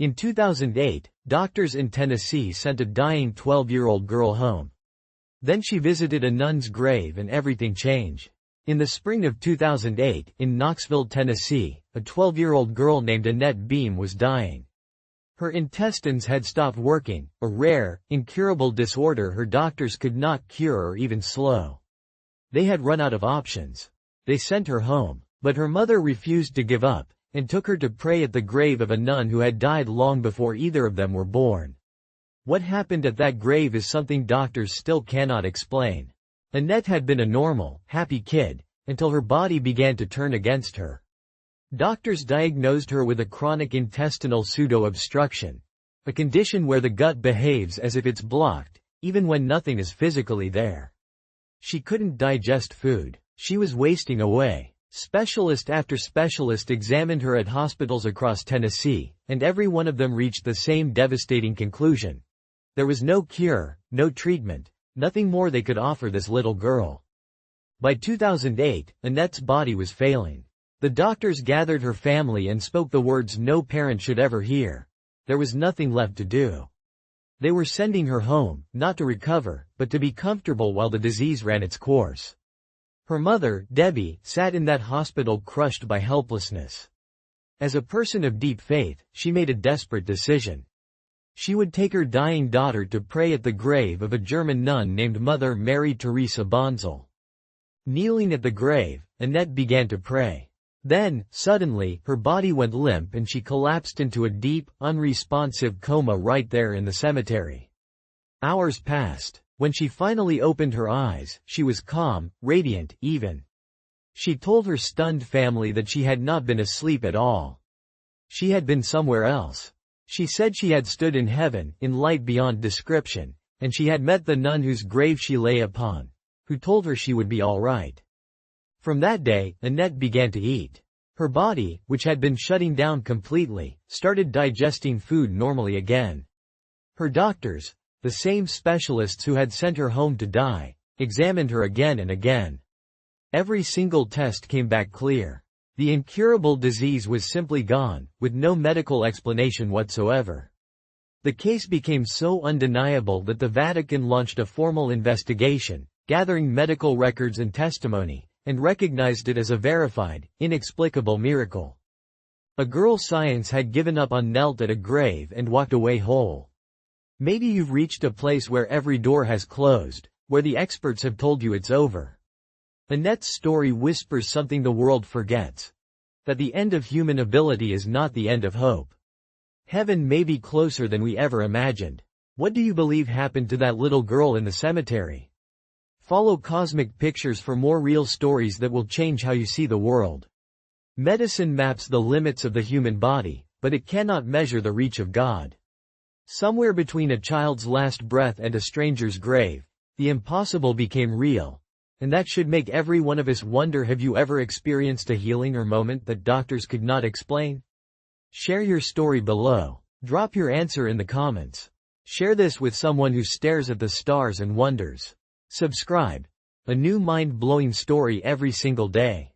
In 2008, doctors in Tennessee sent a dying 12-year-old girl home. Then she visited a nun's grave and everything changed. In the spring of 2008, in Knoxville, Tennessee, a 12-year-old girl named Annette Beam was dying. Her intestines had stopped working, a rare, incurable disorder her doctors could not cure or even slow. They had run out of options. They sent her home, but her mother refused to give up, and took her to pray at the grave of a nun who had died long before either of them were born. What happened at that grave is something doctors still cannot explain. Annette had been a normal, happy kid, until her body began to turn against her. Doctors diagnosed her with a chronic intestinal pseudo-obstruction, a condition where the gut behaves as if it's blocked, even when nothing is physically there. She couldn't digest food. She was wasting away. Specialist after specialist examined her at hospitals across Tennessee, and every one of them reached the same devastating conclusion. There was no cure, no treatment, nothing more they could offer this little girl. By 2008, Annette's body was failing. The doctors gathered her family and spoke the words no parent should ever hear. There was nothing left to do. They were sending her home, not to recover, but to be comfortable while the disease ran its course. Her mother, Debbie, sat in that hospital crushed by helplessness. As a person of deep faith, she made a desperate decision. She would take her dying daughter to pray at the grave of a German nun named Mother Mary Teresa Bonzel. Kneeling at the grave, Annette began to pray. Then, suddenly, her body went limp and she collapsed into a deep, unresponsive coma right there in the cemetery. Hours passed. When she finally opened her eyes, she was calm, radiant, even. She told her stunned family that she had not been asleep at all. She had been somewhere else. She said she had stood in heaven, in light beyond description, and she had met the nun whose grave she lay upon, who told her she would be all right. From that day, Annette began to eat. Her body, which had been shutting down completely, started digesting food normally again. Her doctors, the same specialists who had sent her home to die, examined her again and again. Every single test came back clear. The incurable disease was simply gone, with no medical explanation whatsoever. The case became so undeniable that the Vatican launched a formal investigation, gathering medical records and testimony, and recognized it as a verified, inexplicable miracle. A girl science had given up on, knelt at a grave and walked away whole. Maybe you've reached a place where every door has closed, where the experts have told you it's over. Annette's story whispers something the world forgets. That the end of human ability is not the end of hope. Heaven may be closer than we ever imagined. What do you believe happened to that little girl in the cemetery? Follow Cosmic Pictures for more real stories that will change how you see the world. Medicine maps the limits of the human body, but it cannot measure the reach of God. Somewhere between a child's last breath and a stranger's grave, the impossible became real. And that should make every one of us wonder, have you ever experienced a healing or moment that doctors could not explain? Share your story below. Drop your answer in the comments. Share this with someone who stares at the stars and wonders. Subscribe. A new mind-blowing story every single day.